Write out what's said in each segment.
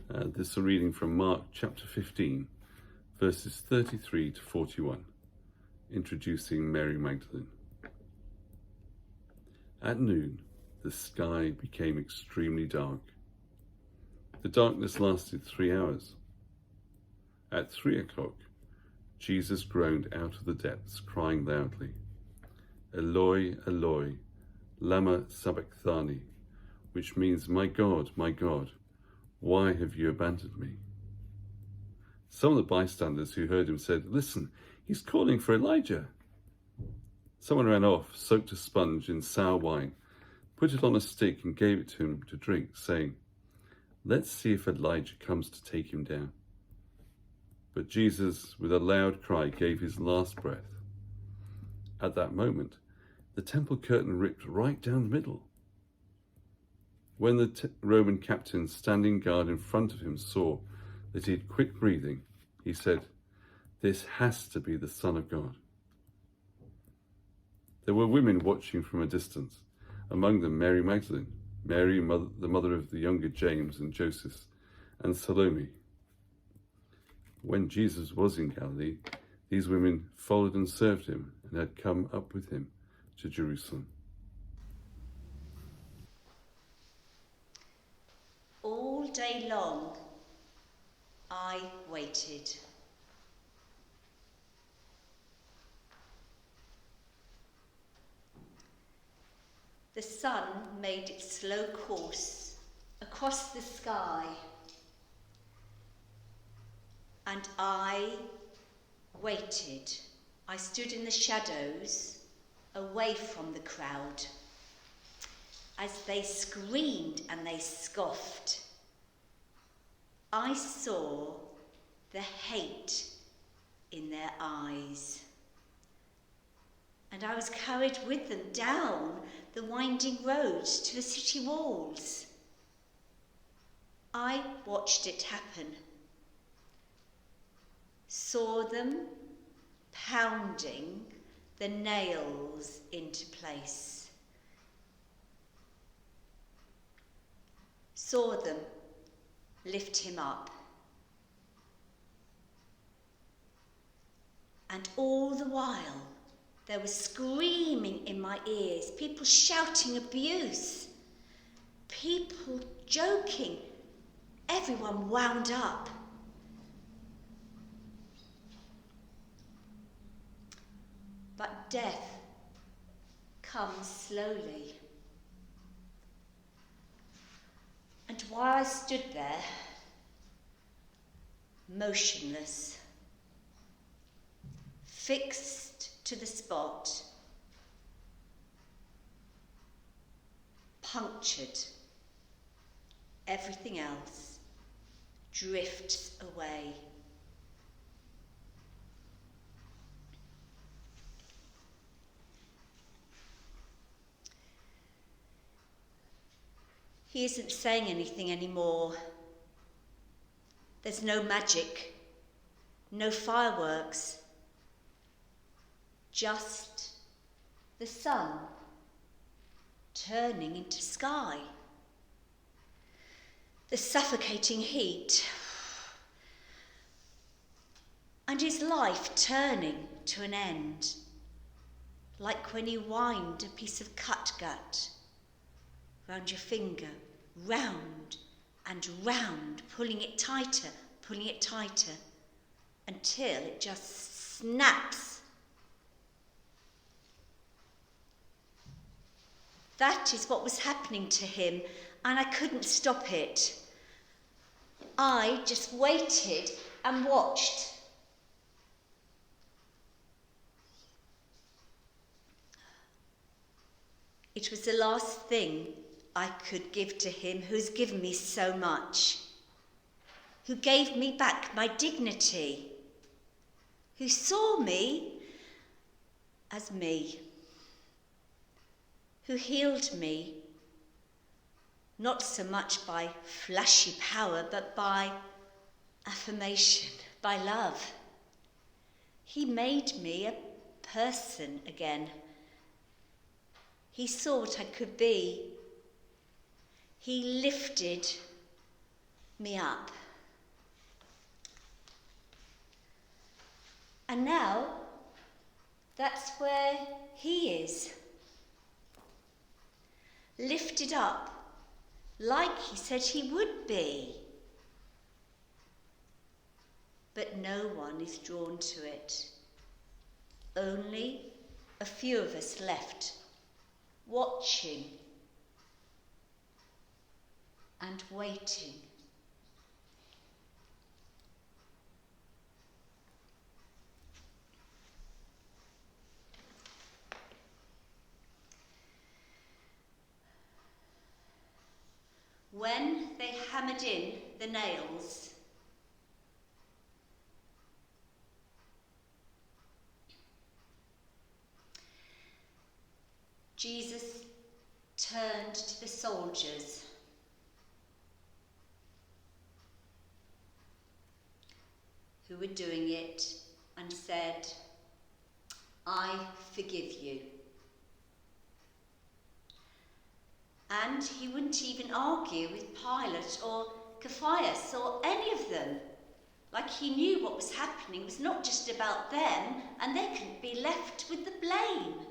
This is a reading from Mark chapter 15, verses 33 to 41, introducing Mary Magdalene. At noon, the sky became extremely dark. The darkness lasted 3 hours. At 3 o'clock, Jesus groaned out of the depths, crying loudly, "Eloi, Eloi, lama sabachthani," which means, my God, why have you abandoned me?" Some of the bystanders who heard him said, "Listen, he's calling for Elijah." Someone ran off, soaked a sponge in sour wine, put it on a stick and gave it to him to drink, saying, "Let's see if Elijah comes to take him down." But Jesus, with a loud cry, gave his last breath. At that moment, the temple curtain ripped right down the middle. When the Roman captain standing guard in front of him saw that he had quick breathing, he said, "This has to be the Son of God." There were women watching from a distance, among them Mary Magdalene, Mary, the mother of the younger James and Joseph, and Salome. When Jesus was in Galilee, these women followed and served him and had come up with him to Jerusalem. All day long, I waited. The sun made its slow course across the sky, and I waited. I stood in the shadows, away from the crowd, as they screamed and they scoffed. I saw the hate in their eyes, and I was carried with them down the winding road to the city walls. I watched it happen, saw them pounding the nails into place, saw them lift him up, and all the while there was screaming in my ears, people shouting abuse, people joking, everyone wound up. But death comes slowly. And while I stood there, motionless, fixed to the spot, punctured, everything else drifts away. He isn't saying anything anymore. There's no magic, no fireworks, just the sun turning into sky, the suffocating heat, and his life turning to an end, like when you wind a piece of catgut round your finger, round and round, pulling it tighter, until it just snaps. That is what was happening to him, and I couldn't stop it. I just waited and watched. It was the last thing I could give to him who's given me so much, who gave me back my dignity, who saw me as me, who healed me, not so much by flashy power, but by affirmation, by love. He made me a person again. He saw what I could be. He lifted me up. And now, that's where he is. Lifted up, like he said he would be. But no one is drawn to it. Only a few of us left, watching and waiting. When they hammered in the nails, Jesus turned to the soldiers who were doing it and said, "I forgive you." And he wouldn't even argue with Pilate or Caiaphas or any of them. Like he knew what was happening was not just about them, and they couldn't be left with the blame.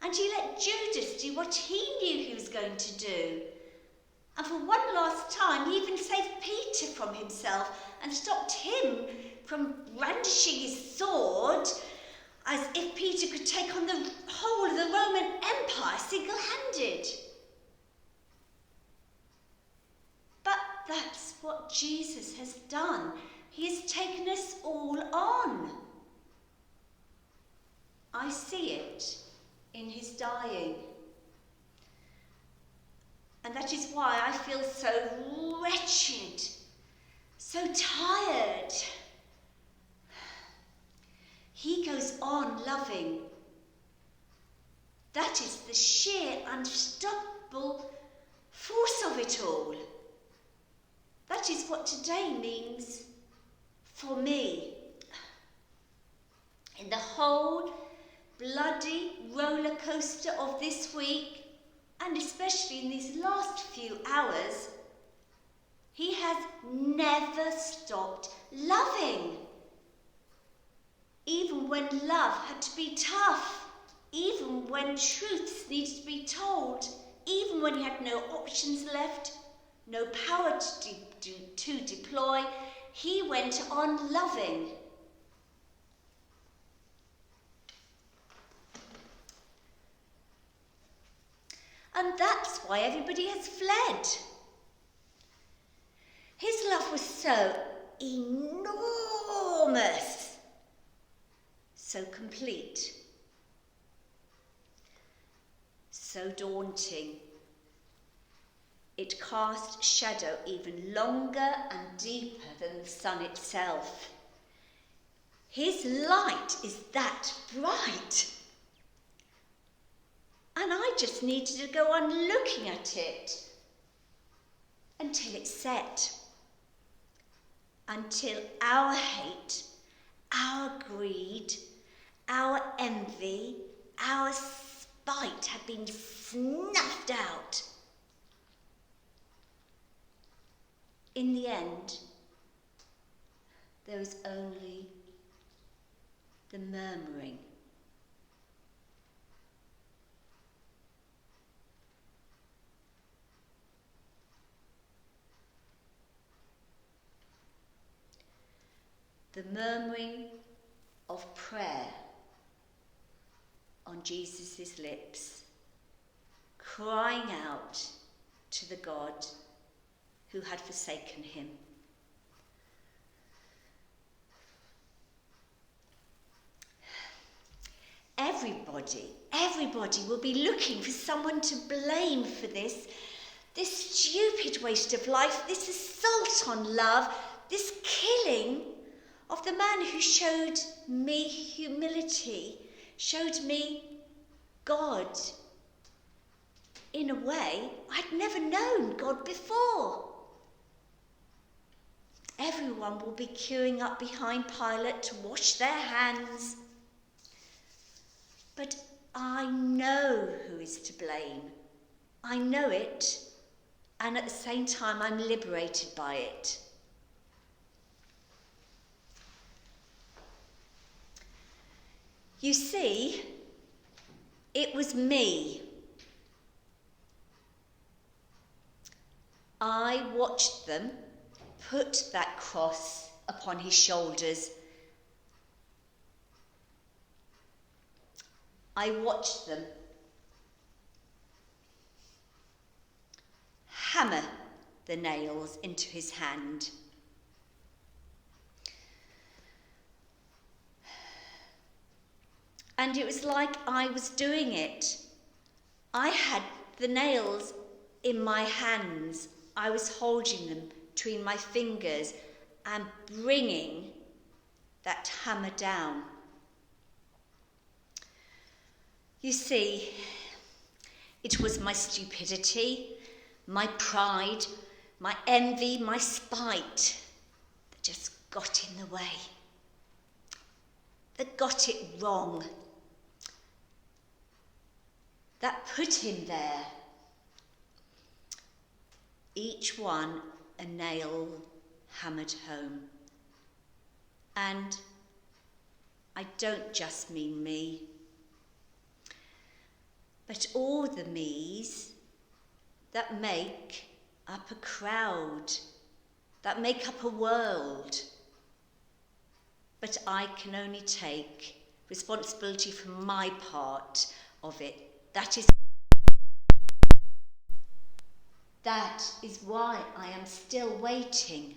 And he let Judas do what he knew he was going to do. And for one last time, he even saved Peter from himself and stopped him from brandishing his sword, as if Peter could take on the whole of the Roman Empire single-handed. But that's what Jesus has done. He has taken us all on. I see it in his dying. And that is why I feel so wretched, so tired. He goes on loving. That is the sheer, unstoppable force of it all. That is what today means for me. In the whole bloody roller coaster of this week, and especially in these last few hours, he has never stopped loving. Even when love had to be tough, even when truths needed to be told, even when he had no options left, no power to deploy, he went on loving. And that's why everybody has fled. His love was so enormous, so complete, so daunting. It cast shadow even longer and deeper than the sun itself. His light is that bright. And I just needed to go on looking at it until it set. Until our hate, our greed, our envy, our spite had been snuffed out. In the end, there was only the murmuring. The murmuring of prayer on Jesus' lips, crying out to the God who had forsaken him. Everybody will be looking for someone to blame for this stupid waste of life, this assault on love, this killing of the man who showed me humility, showed me God. In a way, I'd never known God before. Everyone will be queuing up behind Pilate to wash their hands. But I know who is to blame. I know it. and at the same time I'm liberated by it. You see, it was me. I watched them put that cross upon his shoulders. I watched them hammer the nails into his hand. And it was like I was doing it. I had the nails in my hands. I was holding them between my fingers and bringing that hammer down. You see, it was my stupidity, my pride, my envy, my spite that just got in the way, that got it wrong, that put him there. Each one a nail hammered home. And I don't just mean me, but all the me's that make up a crowd, that make up a world. But I can only take responsibility for my part of it. That is why I am still waiting.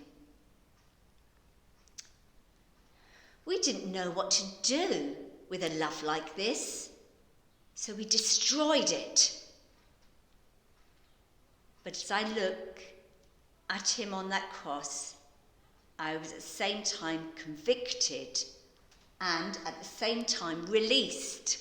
We didn't know what to do with a love like this, so we destroyed it. But as I look at him on that cross, I was at the same time convicted and at the same time released.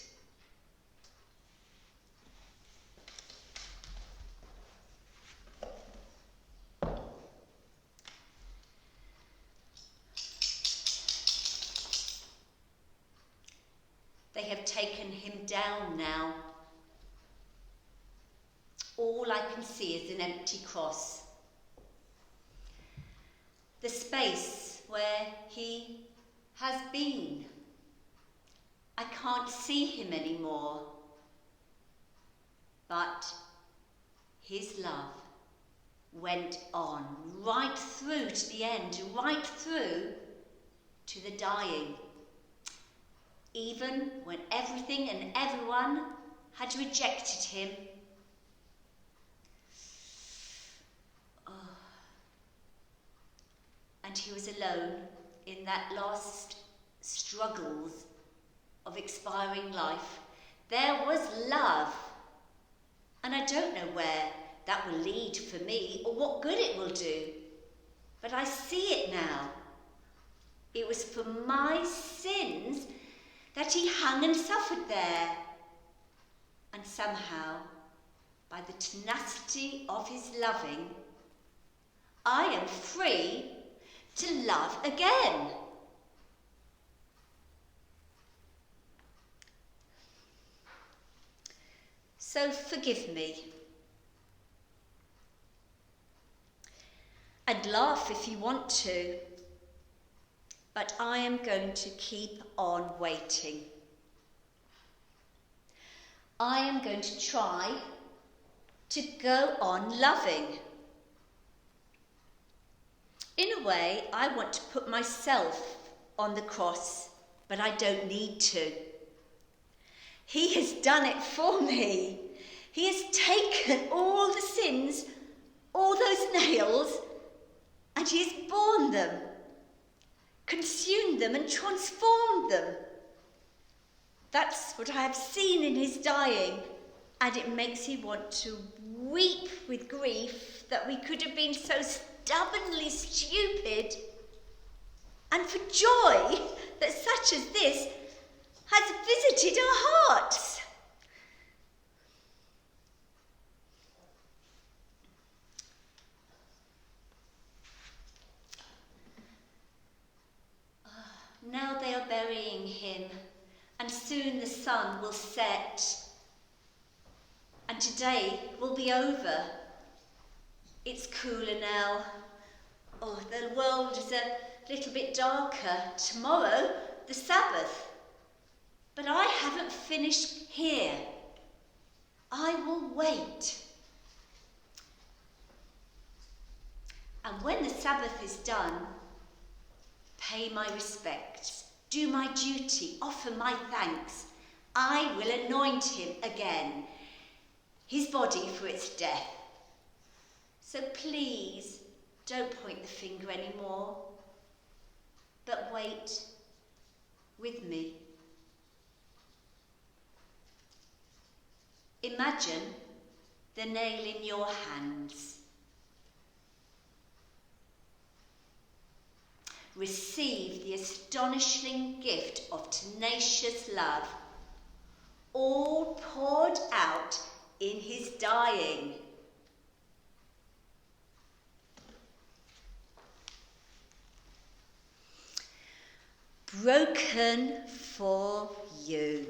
They have taken him down now. All I can see is an empty cross. The space where he has been. I can't see him anymore. But his love went on right through to the end, right through to the dying. Even when everything and everyone had rejected him. And he was alone in that last struggles of expiring life. There was love. And I don't know where that will lead for me or what good it will do. But I see it now. It was for my sins that he hung and suffered there. And somehow, by the tenacity of his loving, I am free to love again. So forgive me. And laugh if you want to. But I am going to keep on waiting. I am going to try to go on loving. In a way, I want to put myself on the cross, but I don't need to. He has done it for me. He has taken all the sins, all those nails, and he has borne them, consumed them and transformed them. That's what I have seen in his dying, and it makes me want to weep with grief that we could have been so stubbornly stupid, and for joy that such as this has visited our hearts. Now they are burying him, and soon the sun will set, and today will be over. It's cooler now. Oh, the world is a little bit darker. Tomorrow, the Sabbath. But I haven't finished here. I will wait. And when the Sabbath is done, pay my respects, do my duty, offer my thanks. I will anoint him again, his body for its death. So please, don't point the finger anymore, but wait with me. Imagine the nail in your hands. Receive the astonishing gift of tenacious love, all poured out in his dying. Broken for you.